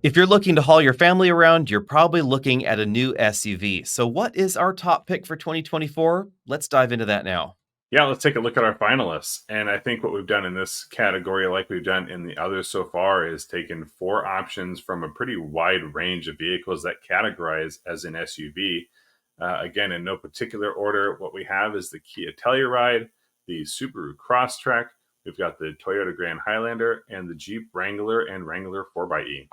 If you're looking to haul your family around, you're probably looking at a new SUV. So, what is our top pick for 2024? Let's dive into that now. Yeah, let's take a look at our finalists. And I think what we've done in this category, like we've done in the others so far, is taken four options from a pretty wide range of vehicles that categorize as an SUV. Again, in no particular order, what we have is the Kia Telluride, the Subaru Crosstrek, we've got the Toyota Grand Highlander, and the Jeep Wrangler and Wrangler 4xe.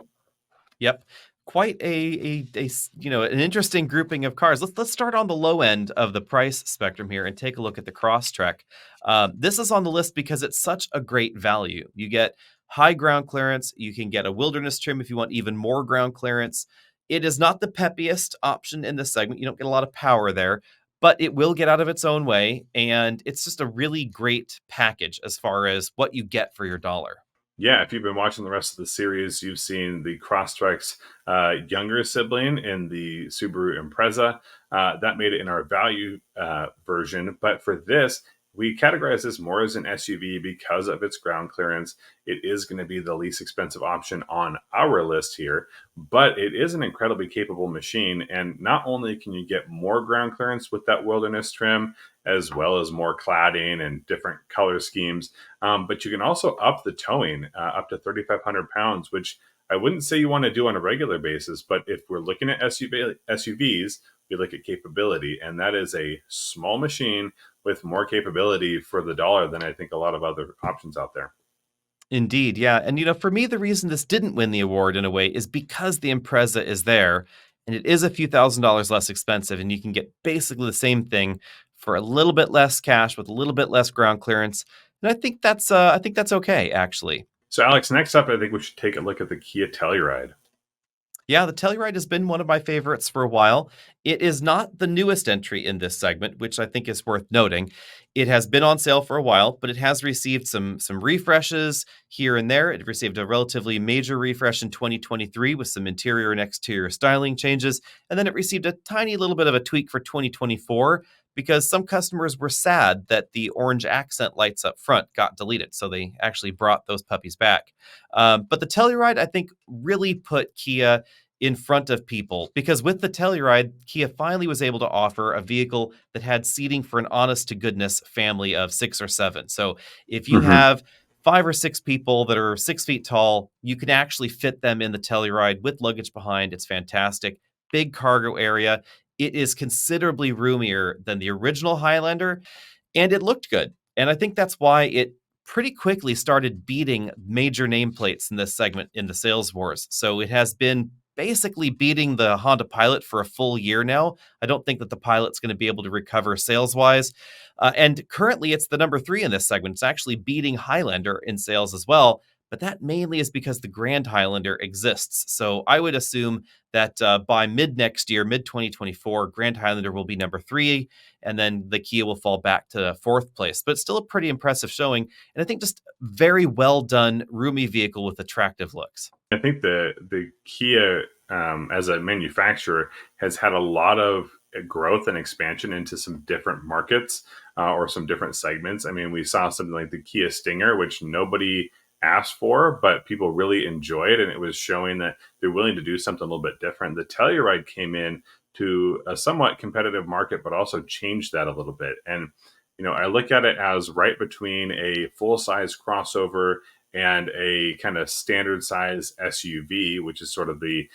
Yep. Quite an interesting grouping of cars. Let's start on the low end of the price spectrum here and take a look at the Crosstrek. This is on the list because it's such a great value. You get high ground clearance. You can get a wilderness trim if you want even more ground clearance. It is not the peppiest option in this segment. You don't get a lot of power there, but it will get out of its own way, and it's just a really great package as far as what you get for your dollar. Yeah, if you've been watching the rest of the series, you've seen the Crosstrek's younger sibling in the Subaru Impreza. That made it in our value version. But for this, we categorize this more as an SUV because of its ground clearance. It is going to be the least expensive option on our list here, but it is an incredibly capable machine. And not only can you get more ground clearance with that wilderness trim, as well as more cladding and different color schemes, but you can also up the towing up to 3,500 pounds, which I wouldn't say you want to do on a regular basis. But if we're looking at SUVs, we look at capability, and that is a small machine with more capability for the dollar than I think a lot of other options out there. Indeed, yeah. And for me, the reason this didn't win the award in a way is because the Impreza is there and it is a few $1,000s less expensive, and you can get basically the same thing for a little bit less cash with a little bit less ground clearance. And I think that's okay, actually. So, Alex, next up, I think we should take a look at the Kia Telluride. Yeah, the Telluride has been one of my favorites for a while. It is not the newest entry in this segment, which I think is worth noting. It has been on sale for a while, but it has received some refreshes here and there. It received a relatively major refresh in 2023 with some interior and exterior styling changes, and then it received a tiny little bit of a tweak for 2024 because some customers were sad that the orange accent lights up front got deleted, so they actually brought those puppies back. But the Telluride, I think, really put Kia in front of people because with the Telluride, Kia finally was able to offer a vehicle that had seating for an honest to goodness family of 6 or 7. So if you Mm-hmm. have 5 or 6 people that are 6 feet tall, you can actually fit them in the Telluride with luggage behind. It's fantastic. Big cargo area. It is considerably roomier than the original Highlander, and it looked good. And I think that's why it pretty quickly started beating major nameplates in this segment in the sales wars. So it has been basically beating the Honda Pilot for a full year now. I don't think that the Pilot's going to be able to recover sales wise. And currently, it's the number 3 in this segment. It's actually beating Highlander in sales as well. But that mainly is because the Grand Highlander exists. So I would assume that by mid next year, mid 2024, Grand Highlander will be number 3, and then the Kia will fall back to 4th place. But still a pretty impressive showing, and I think just very well done, roomy vehicle with attractive looks. I think the Kia as a manufacturer has had a lot of growth and expansion into some different markets or some different segments. I mean, we saw something like the Kia Stinger, which nobody asked for, but people really enjoyed, and it was showing that they're willing to do something a little bit different. The Telluride came in to a somewhat competitive market, but also changed that a little bit. And I look at it as right between a full size crossover and a kind of standard size SUV, which is sort of the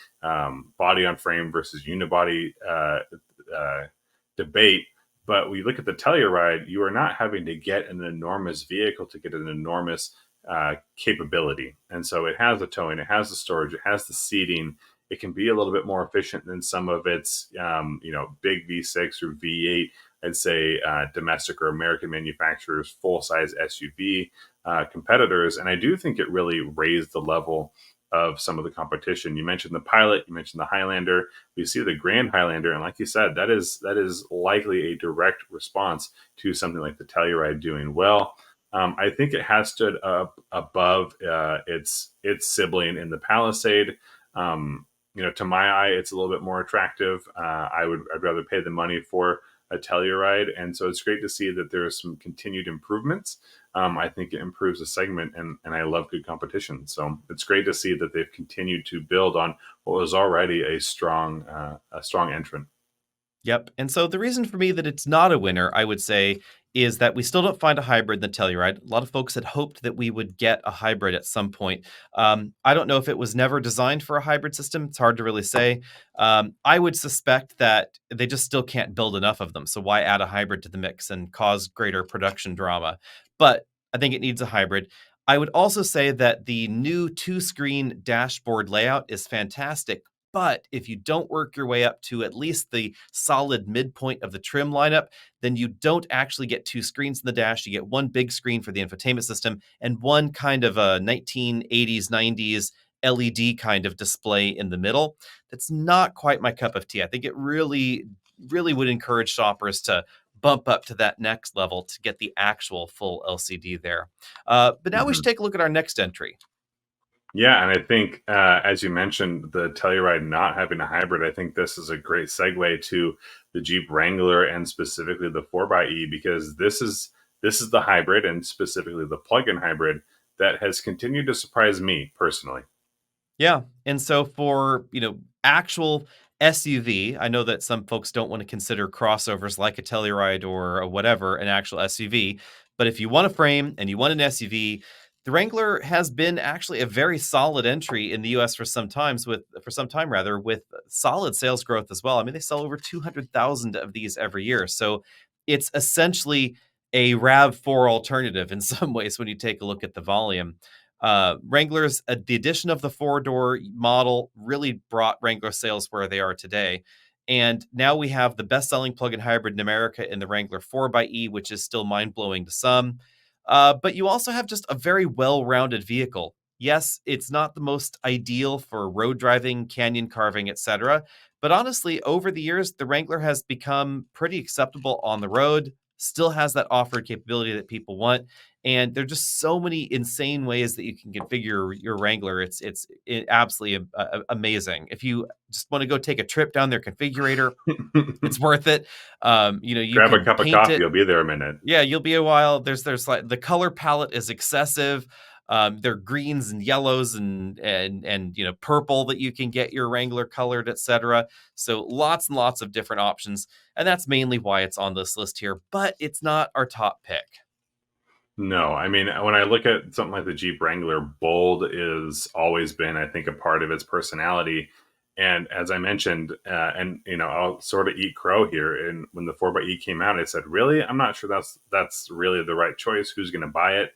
body on frame versus unibody debate. But we look at the Telluride, you are not having to get an enormous vehicle to get an enormous capability. And so it has the towing, it has the storage, it has the seating. It can be a little bit more efficient than some of its, big V6 or V8, I'd say domestic or American manufacturers, full-size SUV competitors. And I do think it really raised the level of some of the competition. You mentioned the Pilot, you mentioned the Highlander. We see the Grand Highlander, and like you said, that is likely a direct response to something like the Telluride doing well. I think it has stood up above its sibling in the Palisade. To my eye, it's a little bit more attractive. I'd rather pay the money for a Telluride. And so it's great to see that there are some continued improvements. I think it improves the segment, and I love good competition. So it's great to see that they've continued to build on what was already a strong entrant. Yep. And so the reason for me that it's not a winner, I would say, is that we still don't find a hybrid in the Telluride. A lot of folks had hoped that we would get a hybrid at some point. I don't know if it was never designed for a hybrid system. It's hard to really say. I would suspect that they just still can't build enough of them. So why add a hybrid to the mix and cause greater production drama? But I think it needs a hybrid. I would also say that the new two-screen dashboard layout is fantastic. But if you don't work your way up to at least the solid midpoint of the trim lineup, then you don't actually get two screens in the dash. You get one big screen for the infotainment system and one kind of a 1980s, 90s LED kind of display in the middle. That's not quite my cup of tea. I think it really, really would encourage shoppers to bump up to that next level to get the actual full LCD there. But now we should take a look at our next entry. Yeah, and I think, as you mentioned, the Telluride not having a hybrid, I think this is a great segue to the Jeep Wrangler and specifically the 4xe, because this is the hybrid, and specifically the plug-in hybrid, that has continued to surprise me personally. Yeah. And so for, actual SUV, I know that some folks don't want to consider crossovers like a Telluride or a whatever an actual SUV, but if you want a frame and you want an SUV, the Wrangler has been actually a very solid entry in the US for some time with solid sales growth as well. I mean, they sell over 200,000 of these every year. So it's essentially a RAV4 alternative in some ways when you take a look at the volume. Wranglers, the addition of the four-door model really brought Wrangler sales where they are today. And now we have the best-selling plug-in hybrid in America in the Wrangler 4xe, which is still mind-blowing to some. But you also have just a very well-rounded vehicle. Yes, it's not the most ideal for road driving, canyon carving, etc. But honestly, over the years, the Wrangler has become pretty acceptable on the road, still has that off-road capability that people want. And there are just so many insane ways that you can configure your Wrangler. It's absolutely amazing. If you just want to go take a trip down their configurator, it's worth it. You Grab a can cup of paint coffee, it. you'll be there a minute. Yeah, you'll be a while. There's like the color palette is excessive. There are greens and yellows and purple that you can get your Wrangler colored, etc. So lots and lots of different options, and that's mainly why it's on this list here. But it's not our top pick. No, I mean, when I look at something like the Jeep Wrangler, bold is always been, I think, a part of its personality. And as I mentioned, I'll sort of eat crow here. And when the 4xe came out, I said, really? I'm not sure that's really the right choice. Who's going to buy it?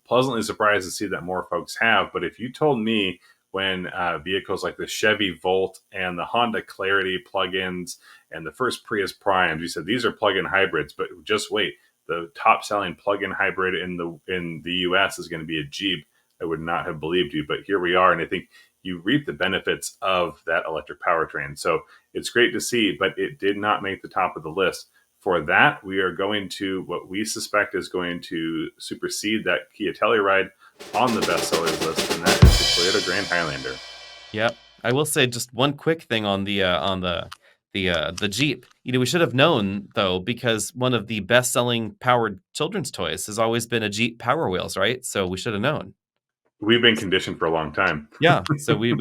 Pleasantly surprised to see that more folks have. But if you told me when vehicles like the Chevy Volt and the Honda Clarity plugins and the first Prius Primes, you said these are plug-in hybrids, but just wait, the top selling plug-in hybrid in the US is going to be a Jeep, I would not have believed you. But here we are, and I think you reap the benefits of that electric powertrain. So it's great to see, but it did not make the top of the list. For that, we are going to what we suspect is going to supersede that Kia Telluride on the best sellers list, and that is the Toyota Grand Highlander. Yep. I will say just one quick thing on the Jeep. We should have known though, because one of the best-selling powered children's toys has always been a Jeep Power Wheels, right? So we should have known. We've been conditioned for a long time. Yeah, so we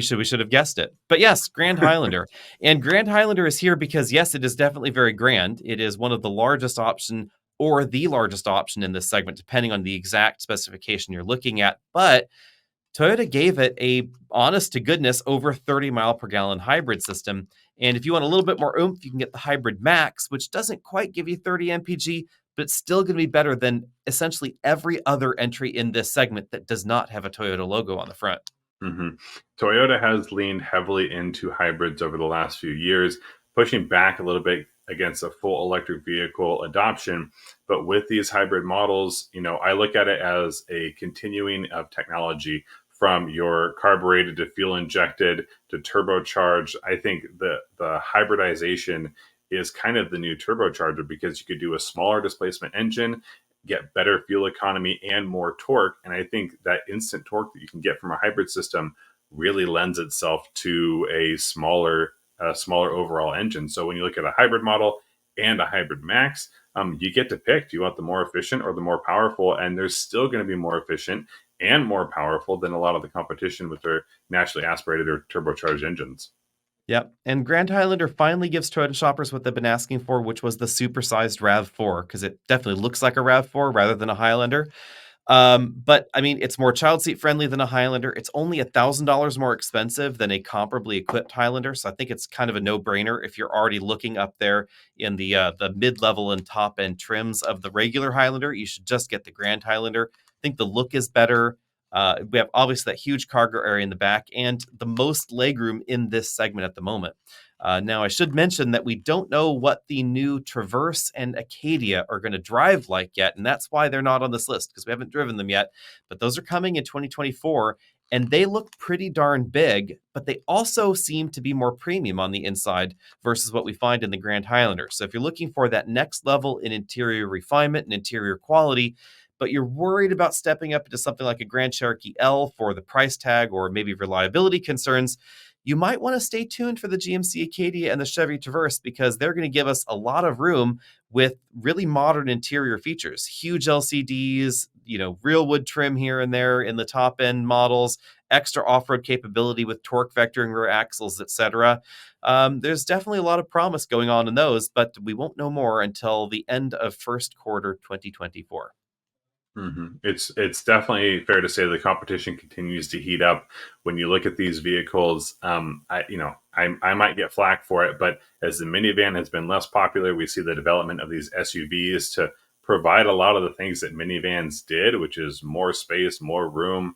should have guessed it. But yes, Grand Highlander. And Grand Highlander is here because yes, it is definitely very grand. It is one of the largest option or the largest option in this segment, depending on the exact specification you're looking at. But Toyota gave it a honest to goodness over 30 mile per gallon hybrid system. And if you want a little bit more oomph, you can get the Hybrid Max, which doesn't quite give you 30 mpg, but it's still going to be better than essentially every other entry in this segment that does not have a Toyota logo on the front. Mm-hmm. Toyota has leaned heavily into hybrids over the last few years, pushing back a little bit against a full electric vehicle adoption. But with these hybrid models, I look at it as a continuing of technology from your carbureted to fuel injected to turbocharged. I think the hybridization is kind of the new turbocharger, because you could do a smaller displacement engine, get better fuel economy and more torque. And I think that instant torque that you can get from a hybrid system really lends itself to a smaller overall engine. So when you look at a hybrid model, and a hybrid max, you get to pick. Do you want the more efficient or the more powerful? And they're still going to be more efficient and more powerful than a lot of the competition with their naturally aspirated or turbocharged engines. Yep. And Grand Highlander finally gives Toyota shoppers what they've been asking for, which was the supersized RAV4, because it definitely looks like a RAV4 rather than a Highlander. But I mean, it's more child seat friendly than a Highlander. It's only $1,000 more expensive than a comparably equipped Highlander. So I think it's kind of a no-brainer if you're already looking up there in the mid-level and top-end trims of the regular Highlander. You should just get the Grand Highlander. I think the look is better. We have obviously that huge cargo area in the back and the most legroom in this segment at the moment. Now, I should mention that we don't know what the new Traverse and Acadia are going to drive like yet, and that's why they're not on this list, because we haven't driven them yet. But those are coming in 2024, and they look pretty darn big, but they also seem to be more premium on the inside versus what we find in the Grand Highlander. So if you're looking for that next level in interior refinement and interior quality, but you're worried about stepping up into something like a Grand Cherokee L for the price tag or maybe reliability concerns, you might want to stay tuned for the GMC Acadia and the Chevy Traverse, because they're going to give us a lot of room with really modern interior features, huge LCDs, real wood trim here and there in the top end models, extra off-road capability with torque vectoring rear axles, etc. There's definitely a lot of promise going on in those, but we won't know more until the end of first quarter 2024. It's definitely fair to say the competition continues to heat up. When you look at these vehicles, I might get flack for it, but as the minivan has been less popular, we see the development of these SUVs to provide a lot of the things that minivans did, which is more space, more room,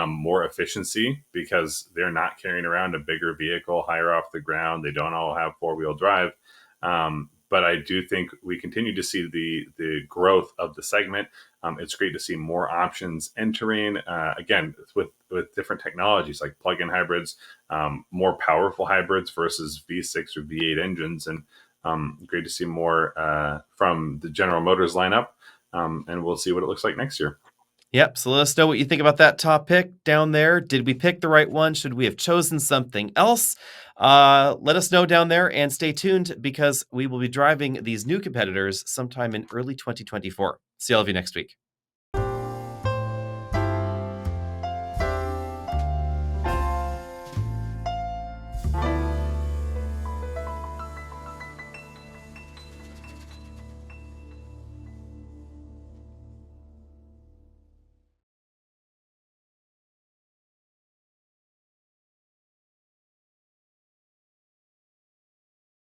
more efficiency, because they're not carrying around a bigger vehicle higher off the ground. They don't all have four-wheel drive. But I do think we continue to see the growth of the segment. It's great to see more options entering, again, with different technologies like plug-in hybrids, more powerful hybrids versus V6 or V8 engines, and great to see more from the General Motors lineup. And we'll see what it looks like next year. Yep. So let us know what you think about that top pick down there. Did we pick the right one? Should we have chosen something else? Let us know down there and stay tuned, because we will be driving these new competitors sometime in early 2024. See all of you next week.